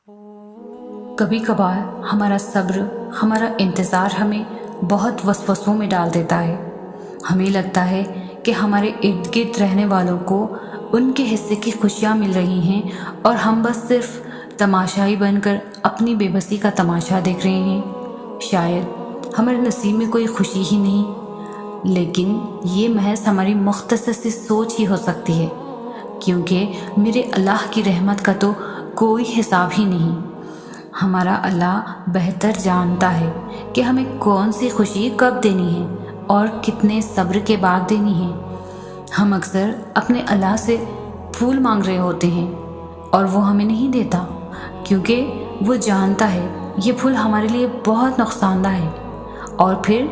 کبھی کبھار ہمارا صبر، ہمارا انتظار ہمیں بہت وسوسوں میں ڈال دیتا ہے۔ ہمیں لگتا ہے کہ ہمارے ارد گرد رہنے والوں کو ان کے حصے کی خوشیاں مل رہی ہیں اور ہم بس صرف تماشائی بن کر اپنی بے بسی کا تماشا دیکھ رہے ہیں۔ شاید ہمارے نصیب میں کوئی خوشی ہی نہیں، لیکن یہ محض ہماری مختصر سی سوچ ہی ہو سکتی ہے، کیونکہ میرے اللہ کی رحمت کا تو کوئی حساب ہی نہیں۔ ہمارا اللہ بہتر جانتا ہے کہ ہمیں کون سی خوشی کب دینی ہے اور کتنے صبر کے بعد دینی ہے۔ ہم اکثر اپنے اللہ سے پھول مانگ رہے ہوتے ہیں اور وہ ہمیں نہیں دیتا، کیونکہ وہ جانتا ہے یہ پھول ہمارے لیے بہت نقصان دہ ہے، اور پھر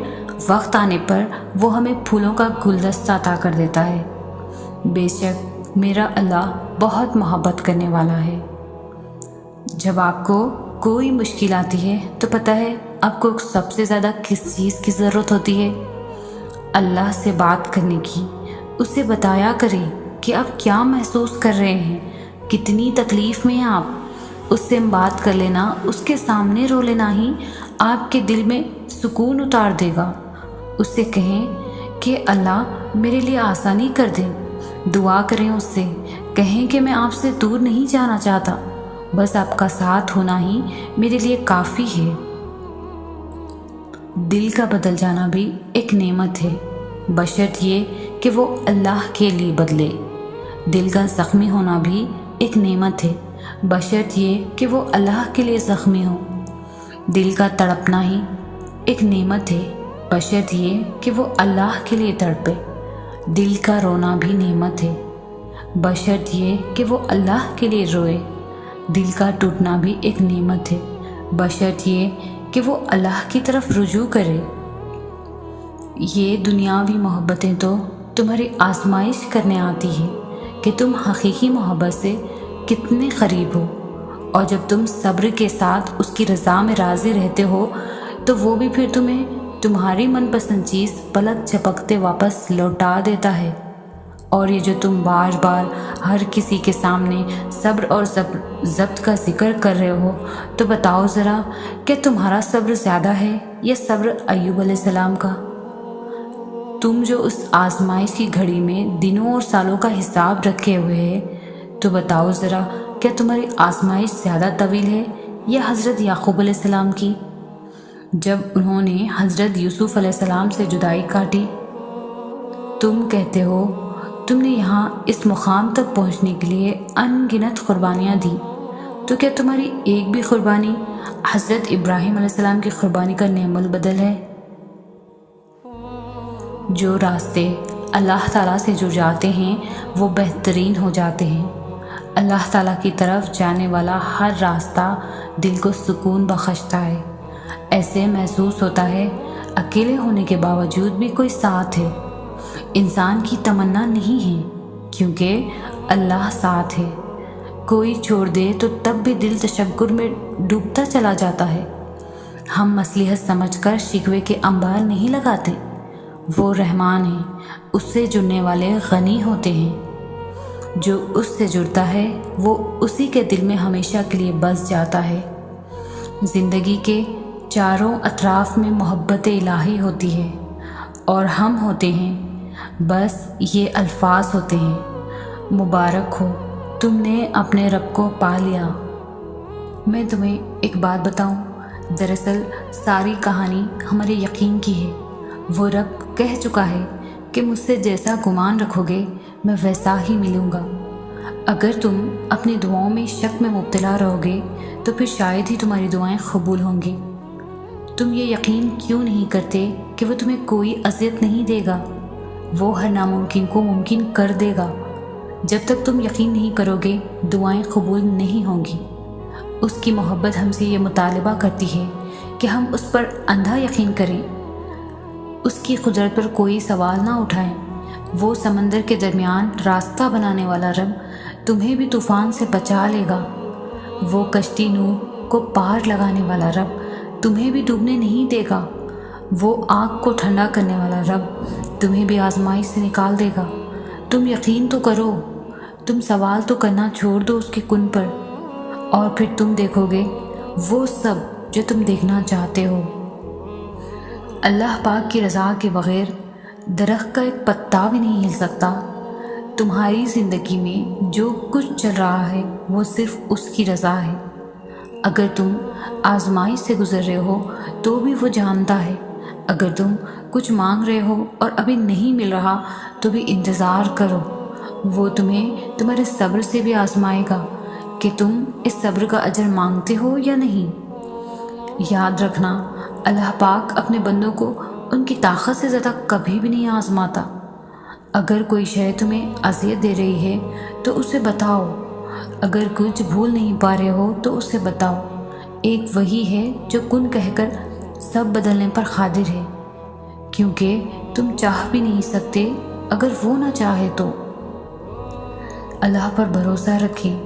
وقت آنے پر وہ ہمیں پھولوں کا گلدستہ عطا کر دیتا ہے۔ بے شک میرا اللہ بہت محبت کرنے والا ہے۔ جب آپ کو کوئی مشکل آتی ہے تو پتہ ہے آپ کو سب سے زیادہ کس چیز کی ضرورت ہوتی ہے؟ اللہ سے بات کرنے کی۔ اسے بتایا کریں کہ آپ کیا محسوس کر رہے ہیں، کتنی تکلیف میں ہیں آپ۔ اس سے بات کر لینا، اس کے سامنے رو لینا ہی آپ کے دل میں سکون اتار دے گا۔ اس سے کہیں کہ اللہ میرے لیے آسانی کر دیں، دعا کریں اس سے، کہیں کہ میں آپ سے دور نہیں جانا چاہتا، بس آپ کا ساتھ ہونا ہی میرے لیے کافی ہے۔ دل کا بدل جانا بھی ایک نعمت ہے، بشرط یہ کہ وہ اللہ کے لیے بدلے۔ دل کا زخمی ہونا بھی ایک نعمت ہے، بشرط یہ کہ وہ اللہ کے لیے زخمی ہو۔ دل کا تڑپنا ہی ایک نعمت ہے، بشرط یہ کہ وہ اللہ کے لیے تڑپے۔ دل کا رونا بھی نعمت ہے، بشرط یہ کہ وہ اللہ کے لیے روئے۔ دل کا ٹوٹنا بھی ایک نعمت ہے، بشرط یہ کہ وہ اللہ کی طرف رجوع کرے۔ یہ دنیاوی محبتیں تو تمہاری آزمائش کرنے آتی ہیں کہ تم حقیقی محبت سے کتنے قریب ہو، اور جب تم صبر کے ساتھ اس کی رضا میں راضی رہتے ہو تو وہ بھی پھر تمہیں تمہاری من پسند چیز پلک جھپکتے واپس لوٹا دیتا ہے۔ اور یہ جو تم بار بار ہر کسی کے سامنے صبر اور ضبط کا ذکر کر رہے ہو، تو بتاؤ ذرا کہ تمہارا صبر زیادہ ہے یا صبر ایوب علیہ السلام کا؟ تم جو اس آزمائش کی گھڑی میں دنوں اور سالوں کا حساب رکھے ہوئے ہے، تو بتاؤ ذرا کیا تمہاری آزمائش زیادہ طویل ہے یا حضرت یعقوب علیہ السلام کی، جب انہوں نے حضرت یوسف علیہ السلام سے جدائی کاٹی؟ تم کہتے ہو تم نے یہاں اس مقام تک پہنچنے کے لیے ان گنت قربانیاں دیں، تو کیا تمہاری ایک بھی قربانی حضرت ابراہیم علیہ السلام کی قربانی کا نعم البدل ہے؟ جو راستے اللہ تعالیٰ سے جڑ جاتے ہیں وہ بہترین ہو جاتے ہیں۔ اللہ تعالیٰ کی طرف جانے والا ہر راستہ دل کو سکون بخشتا ہے۔ ایسے محسوس ہوتا ہے اکیلے ہونے کے باوجود بھی کوئی ساتھ ہے۔ انسان کی تمنا نہیں ہے، کیونکہ اللہ ساتھ ہے۔ کوئی چھوڑ دے تو تب بھی دل تشکر میں ڈوبتا چلا جاتا ہے۔ ہم مصلحت سمجھ کر شکوے کے انبار نہیں لگاتے۔ وہ رحمان ہے، اس سے جڑنے والے غنی ہوتے ہیں۔ جو اس سے جڑتا ہے وہ اسی کے دل میں ہمیشہ کے لیے بس جاتا ہے۔ زندگی کے چاروں اطراف میں محبت الہی ہوتی ہے، اور ہم ہوتے ہیں بس یہ الفاظ ہوتے ہیں، مبارک ہو تم نے اپنے رب کو پا لیا۔ میں تمہیں ایک بات بتاؤں، دراصل ساری کہانی ہمارے یقین کی ہے۔ وہ رب کہہ چکا ہے کہ مجھ سے جیسا گمان رکھو گے میں ویسا ہی ملوں گا۔ اگر تم اپنی دعاؤں میں شک میں مبتلا رہو گے تو پھر شاید ہی تمہاری دعائیں قبول ہوں گی۔ تم یہ یقین کیوں نہیں کرتے کہ وہ تمہیں کوئی اذیت نہیں دے گا؟ وہ ہر ناممکن کو ممکن کر دے گا۔ جب تک تم یقین نہیں کرو گے دعائیں قبول نہیں ہوں گی۔ اس کی محبت ہم سے یہ مطالبہ کرتی ہے کہ ہم اس پر اندھا یقین کریں، اس کی قدرت پر کوئی سوال نہ اٹھائیں۔ وہ سمندر کے درمیان راستہ بنانے والا رب تمہیں بھی طوفان سے بچا لے گا۔ وہ کشتی نوح کو پار لگانے والا رب تمہیں بھی ڈوبنے نہیں دے گا۔ وہ آگ کو ٹھنڈا کرنے والا رب تمہیں بھی آزمائش سے نکال دے گا۔ تم یقین تو کرو، تم سوال تو کرنا چھوڑ دو اس کے کن پر، اور پھر تم دیکھو گے وہ سب جو تم دیکھنا چاہتے ہو۔ اللہ پاک کی رضا کے بغیر درخت کا ایک پتا بھی نہیں ہل سکتا۔ تمہاری زندگی میں جو کچھ چل رہا ہے وہ صرف اس کی رضا ہے۔ اگر تم آزمائش سے گزر رہے ہو تو بھی وہ جانتا ہے۔ اگر تم کچھ مانگ رہے ہو اور ابھی نہیں مل رہا تو بھی انتظار کرو، وہ تمہیں تمہارے صبر سے بھی آزمائے گا کہ تم اس صبر کا اجر مانگتے ہو یا نہیں۔ یاد رکھنا، اللہ پاک اپنے بندوں کو ان کی طاقت سے زیادہ کبھی بھی نہیں آزماتا۔ اگر کوئی شے تمہیں اذیت دے رہی ہے تو اسے بتاؤ، اگر کچھ بھول نہیں پا رہے ہو تو اسے بتاؤ۔ ایک وہی ہے جو کن کہہ کر سب بدلنے پر قادر ہے، کیونکہ تم چاہ بھی نہیں سکتے اگر وہ نہ چاہے تو۔ اللہ پر بھروسہ رکھیں۔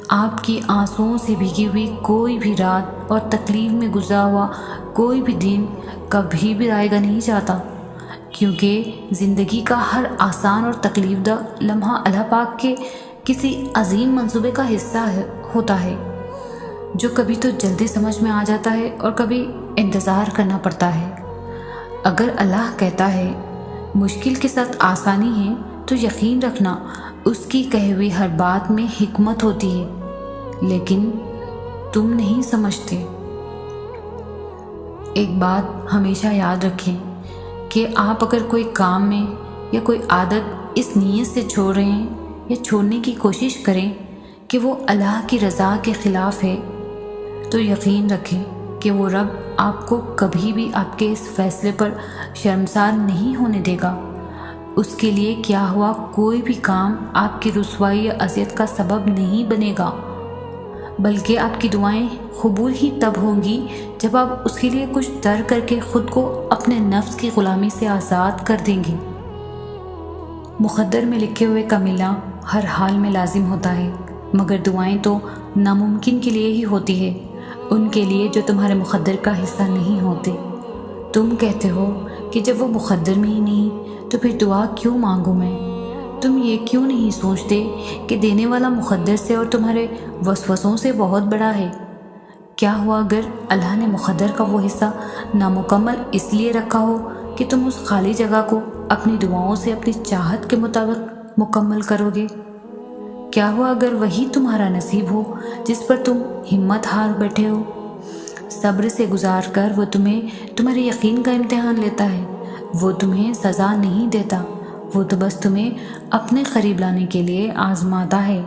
آپ کی آنسوؤں سے بھیگی ہوئی کوئی بھی رات اور تکلیف میں گزرا ہوا کوئی بھی دن کبھی بھی آئے گا نہیں جاتا، کیونکہ زندگی کا ہر آسان اور تکلیف دہ لمحہ اللہ پاک کے کسی عظیم منصوبے کا حصہ ہوتا ہے، جو کبھی تو جلدی سمجھ میں آ جاتا ہے اور کبھی انتظار کرنا پڑتا ہے۔ اگر اللہ کہتا ہے مشکل کے ساتھ آسانی ہے تو یقین رکھنا اس کی کہی ہوئی ہر بات میں حکمت ہوتی ہے، لیکن تم نہیں سمجھتے۔ ایک بات ہمیشہ یاد رکھیں کہ آپ اگر کوئی کام میں یا کوئی عادت اس نیت سے چھوڑ رہے ہیں یا چھوڑنے کی کوشش کریں کہ وہ اللہ کی رضا کے خلاف ہے، تو یقین رکھیں کہ وہ رب آپ کو کبھی بھی آپ کے اس فیصلے پر شرمسار نہیں ہونے دے گا۔ اس کے لیے کیا ہوا کوئی بھی کام آپ کی رسوائی یا اذیت کا سبب نہیں بنے گا، بلکہ آپ کی دعائیں قبول ہی تب ہوں گی جب آپ اس کے لیے کچھ ترک کر کے خود کو اپنے نفس کی غلامی سے آزاد کر دیں گے۔ مقدر میں لکھے ہوئے کا ملنا ہر حال میں لازم ہوتا ہے، مگر دعائیں تو ناممکن کے لیے ہی ہوتی ہے، ان کے لیے جو تمہارے مقدر کا حصہ نہیں ہوتے۔ تم کہتے ہو کہ جب وہ مقدر میں ہی نہیں تو پھر دعا کیوں مانگوں میں؟ تم یہ کیوں نہیں سوچتے کہ دینے والا مقدر سے اور تمہارے وسوسوں سے بہت بڑا ہے؟ کیا ہوا اگر اللہ نے مقدر کا وہ حصہ نامکمل اس لیے رکھا ہو کہ تم اس خالی جگہ کو اپنی دعاؤں سے اپنی چاہت کے مطابق مکمل کرو گے؟ کیا ہوا اگر وہی تمہارا نصیب ہو جس پر تم ہمت ہار بیٹھے ہو؟ صبر سے گزار کر وہ تمہارے یقین کا امتحان لیتا ہے، وہ تمہیں سزا نہیں دیتا، وہ تو بس تمہیں اپنے قریب لانے کے لیے آزماتا ہے۔